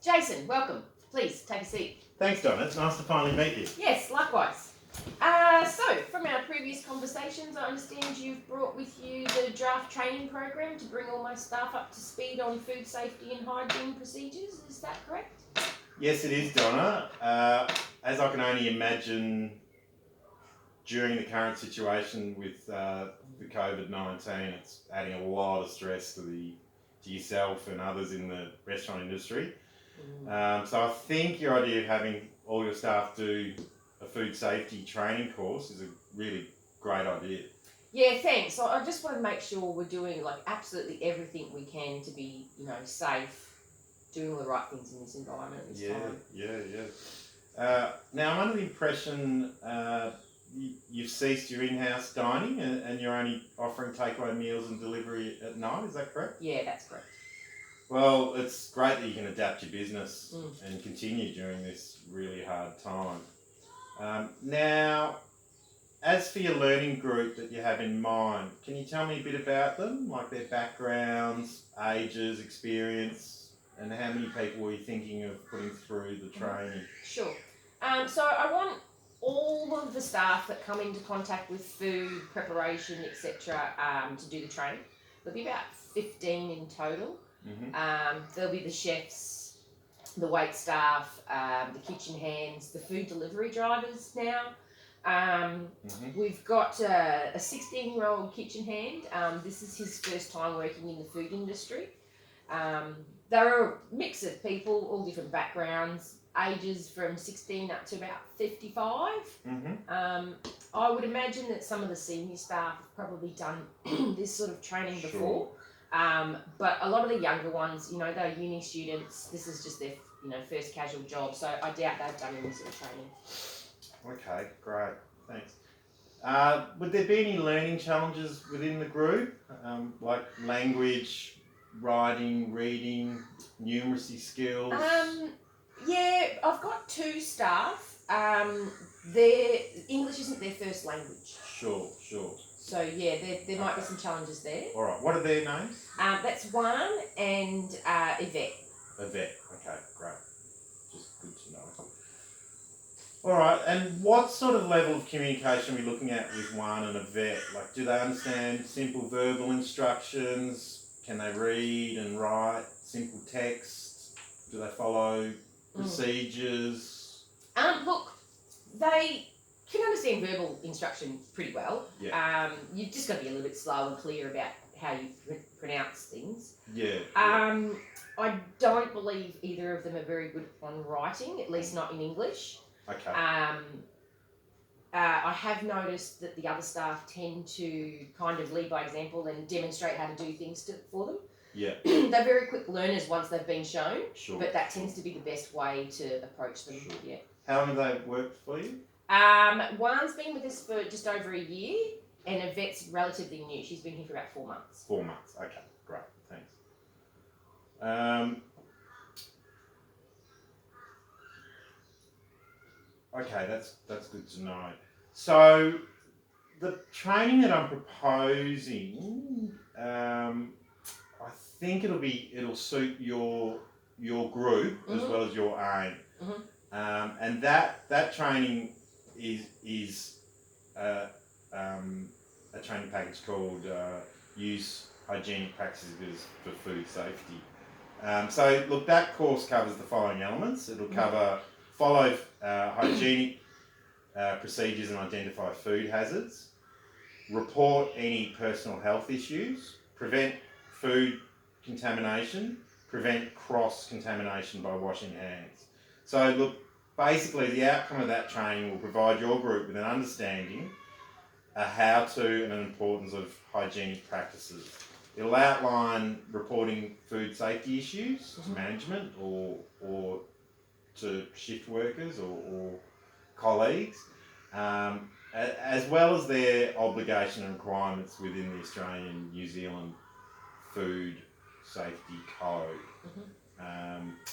Jason, welcome. Please take a seat. Thanks, Donna. It's nice to finally meet you. Yes, likewise. So, from our previous conversations, I understand you've brought with you the draft training program to bring all my staff up to speed on food safety and hygiene procedures. Is that correct? Yes, it is, Donna. As I can only imagine, during the current situation with the COVID-19, it's adding a lot of stress to yourself and others in the restaurant industry. So I think your idea of having all your staff do a food safety training course is a really great idea. Yeah, thanks. So I just want to make sure we're doing absolutely everything we can to be, safe, doing all the right things in this environment at this time. Yeah. Now I'm under the impression you've ceased your in-house dining and you're only offering takeaway meals and delivery at night. Is that correct? Yeah, that's correct. Well, it's great that you can adapt your business and continue during this really hard time. Now, as for your learning group that you have in mind, can you tell me a bit about them, like their backgrounds, ages, experience, and how many people were you thinking of putting through the training? Sure. So I want all of the staff that come into contact with food, preparation, etc. To do the training. There'll be about 15 in total. There'll be the chefs, the wait staff, the kitchen hands, the food delivery drivers now. We've got a 16-year-old kitchen hand. This is his first time working in the food industry. They're a mix of people, all different backgrounds, ages from 16 up to about 55. I would imagine that some of the senior staff have probably done this sort of training before. But a lot of the younger ones, they're uni students. This is just their, first casual job. So I doubt they've done any sort of training. Okay, great. Thanks. Would there be any learning challenges within the group, like language, writing, reading, numeracy skills? Yeah, I've got 2 staff. Their English isn't their first language. Sure. So yeah, there might be some challenges there. All right. What are their names? That's Juan and Yvette. Yvette. Okay, great. Just good to know. All right. And what sort of level of communication are we looking at with Juan and Yvette? Like, do they understand simple verbal instructions? Can they read and write simple text? Do they follow procedures? Look, they can understand verbal instruction pretty well. Yeah. You've just got to be a little bit slow and clear about how you pronounce things. Yeah. I don't believe either of them are very good on writing, at least not in English. Okay. I have noticed that the other staff tend to kind of lead by example and demonstrate how to do things for them. Yeah. They're very quick learners once they've been shown, Sure. but that tends to be the best way to approach them. Sure. Yeah. How long have they worked for you? One's been with us for just over a year, and Yvette's relatively new. She's been here for about 4 months. 4 months. Okay, great. Thanks. Okay, that's good to know. So the training that I'm proposing, I think it'll suit your group as well as your aim. And that training is a training package called Use Hygienic Practices for Food Safety. So look, that course covers the following elements. It'll cover follow hygienic procedures and identify food hazards, report any personal health issues, prevent food contamination, prevent cross-contamination by washing hands. So look, basically the outcome of that training will provide your group with an understanding, a how-to and an importance of hygienic practices. It'll outline reporting food safety issues to management or to shift workers or colleagues, as well as their obligation and requirements within the Australian New Zealand Food Safety Code.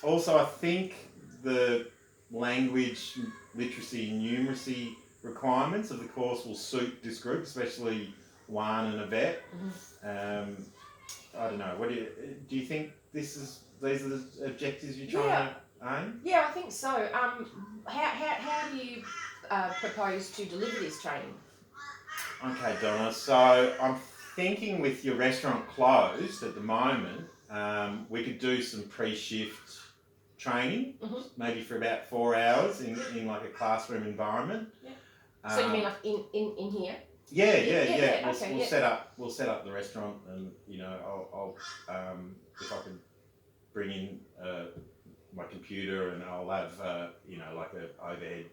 Also, I think the language, literacy and numeracy requirements of the course will suit this group, especially Juan and Yvette. I don't know. What do you think? This is these are the objectives you're trying to aim? Yeah, I think so. How do you propose to deliver this training? Okay, Donna. So I'm thinking with your restaurant closed at the moment, we could do some pre-shift training, maybe for about 4 hours in like a classroom environment. Yeah. So you mean like in here? Yeah. Okay, We'll set up the restaurant, and I'll if I could bring in my computer, and I'll have like a overhead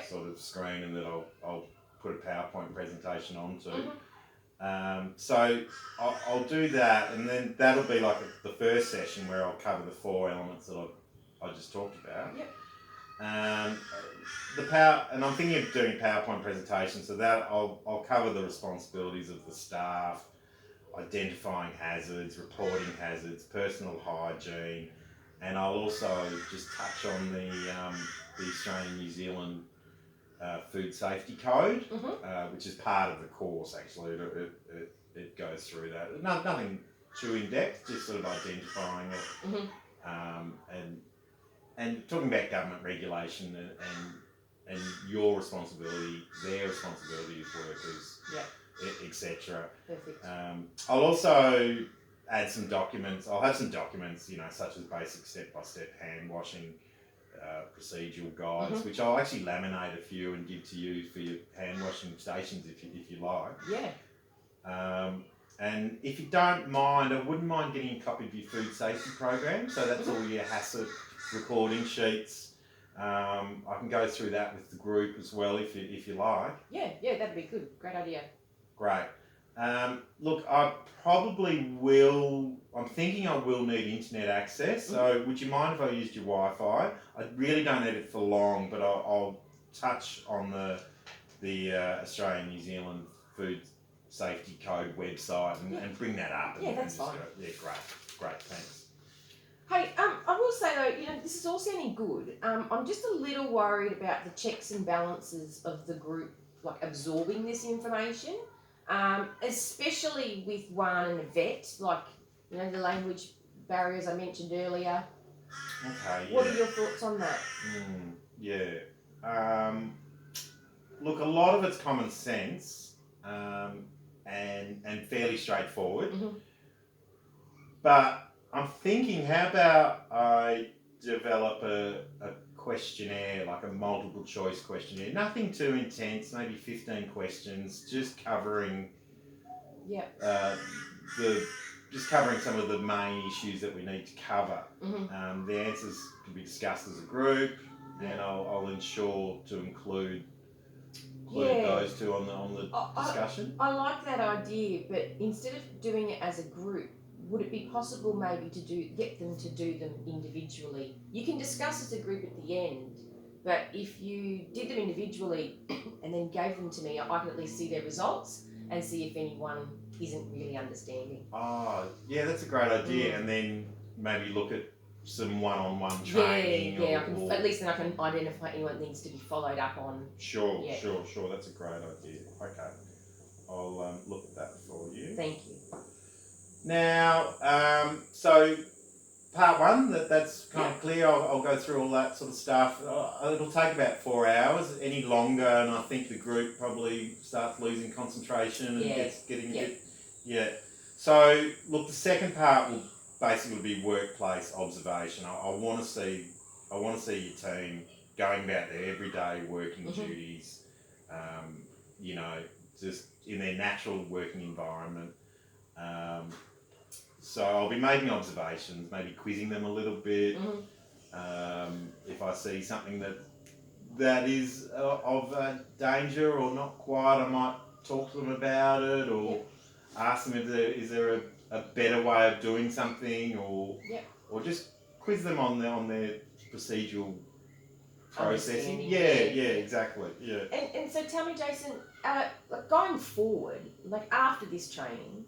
sort of screen, and that I'll put a PowerPoint presentation onto. So I'll do that, and then that'll be like the first session where I'll cover the 4 elements that I just talked about. Yep. And I'm thinking of doing a PowerPoint presentation, so that I'll cover the responsibilities of the staff, identifying hazards, reporting hazards, personal hygiene, and I'll also just touch on the Australian New Zealand Food Safety Code, which is part of the course. Actually, it goes through that. Nothing too in depth, just sort of identifying it, and talking about government regulation and your responsibility, their responsibility as workers, etc. Perfect. I'll also add some documents. I'll have some documents, such as basic step-by-step hand washing procedural guides, which I'll actually laminate a few and give to you for your hand washing stations if you like. Yeah. And if you don't mind, I wouldn't mind getting a copy of your food safety program. So that's all your HACCP recording sheets. I can go through that with the group as well if you like. Yeah, that'd be good. Great idea. Great. Look, I probably will. I'm thinking I will need internet access. So would you mind if I used your Wi-Fi? I really don't need it for long, but I'll touch on the Australian New Zealand Food Safety Code website and bring that up. Yeah, that's fine. Yeah, great, thanks. Hey, I will say though, this is all sounding good. I'm just a little worried about the checks and balances of the group, like absorbing this information, especially with one and a vet, like the language barriers I mentioned earlier. Okay. What are your thoughts on that? Look, a lot of it's common sense and fairly straightforward, but I'm thinking, how about I develop a questionnaire, like a multiple choice questionnaire, nothing too intense, maybe 15 questions, just covering covering some of the main issues that we need to cover. The answers can be discussed as a group, and I'll ensure to include those two on the discussion. I like that idea, but instead of doing it as a group, would it be possible maybe to get them to do them individually? You can discuss as a group at the end, but if you did them individually and then gave them to me, I can at least see their results and see if anyone isn't really understanding. Oh, yeah, that's a great idea. And then maybe look at some one-on-one training. At least then I can identify anyone that needs to be followed up on. Sure. That's a great idea. Okay, I'll look at that for you. Thank you. Now, so part one, that's kind of clear. I'll go through all that sort of stuff. It'll take about 4 hours. Any longer, and I think the group probably starts losing concentration and getting a bit. Yeah. So look, the second part will basically be workplace observation. I want to see your team going about their everyday working duties. Just in their natural working environment. So I'll be making observations, maybe quizzing them a little bit. If I see something that is of danger or not quite, I might talk to them about it, or ask them if there a better way of doing something, or just quiz them on their procedural processing. Yeah, exactly. Yeah. And so tell me, Jason, going forward, like after this training,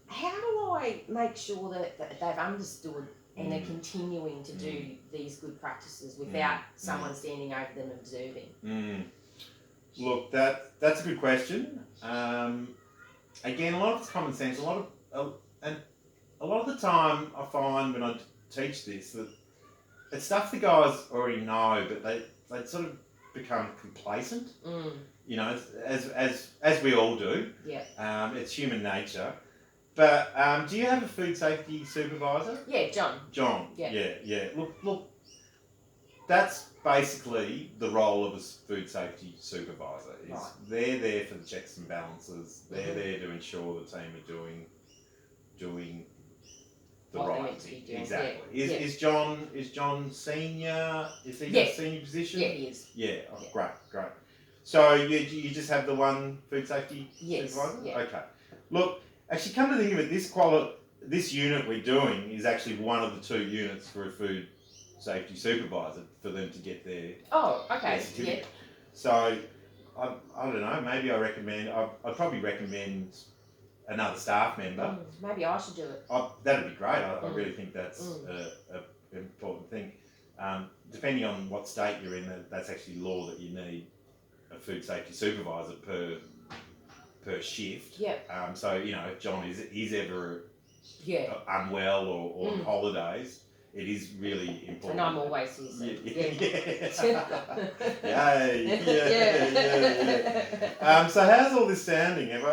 how do I make sure that they've understood and they're continuing to do these good practices without someone standing over them observing? Look, that's a good question. Again, a lot of it's common sense. A lot of the time, I find when I teach this, that it's stuff the guys already know, but they sort of become complacent. You know, as we all do. Yeah. It's human nature. But do you have a food safety supervisor? Yeah, John. John. Yeah. Yeah. Look. That's basically the role of a food safety supervisor. Is Right. They're there for the checks and balances. They're there to ensure the team are doing the What they're right meant to be thing. doing. Exactly. Yeah. Is John senior? Is he in Yeah. a senior position? Yeah, he is. Yeah. Oh, Yeah. Great. So you just have the one food safety supervisor? Yeah. Okay. Look, actually, come to think of it, this unit we're doing is actually one of the 2 units for a food safety supervisor for them to get their Oh, okay. certificate. So I don't know. Maybe I'd probably recommend another staff member. Maybe I should do it. That'd be great. I really think that's an important thing. Depending on what state you're in, that's actually law that you need a food safety supervisor per shift. Yep. So if John is ever Yeah. unwell or on holidays, it is really important. And I'm always here. So. Yeah. So how's all this sounding? Have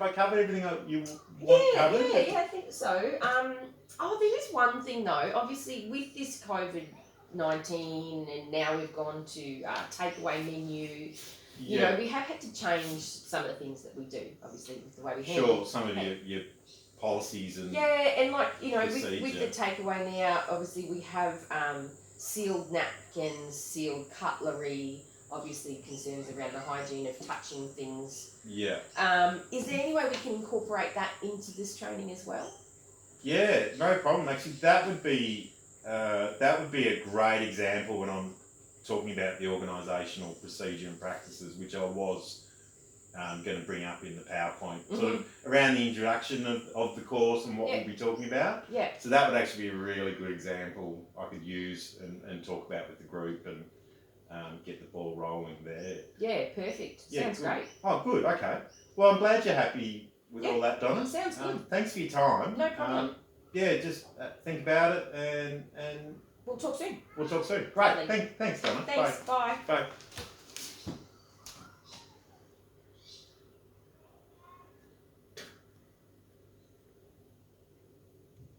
I covered everything you want covered? Yeah, I think so. There is one thing though. Obviously, with this COVID-19, and now we've gone to takeaway menu. You know, we have had to change some of the things that we do. Obviously, with the way we handle. Sure, some of your policies and and with procedure. the takeaway now, obviously we have sealed napkins, sealed cutlery. Obviously, concerns around the hygiene of touching things. Yeah. Is there any way we can incorporate that into this training as well? Yeah, no problem. Actually, that would be a great example when I'm talking about the organisational procedure and practices, which I was going to bring up in the PowerPoint, sort of around the introduction of the course and what we'll be talking about. Yeah. So that would actually be a really good example I could use and talk about with the group and get the ball rolling there. Yeah, perfect. Yeah, Sounds good. great. Oh, good. Okay. Well, I'm glad you're happy with all that, Donna. Sounds good. Thanks for your time. No problem. Just think about it and We'll talk soon. we'll talk soon. Great. Lovely. Thanks, Donna. Thanks. Bye. Bye.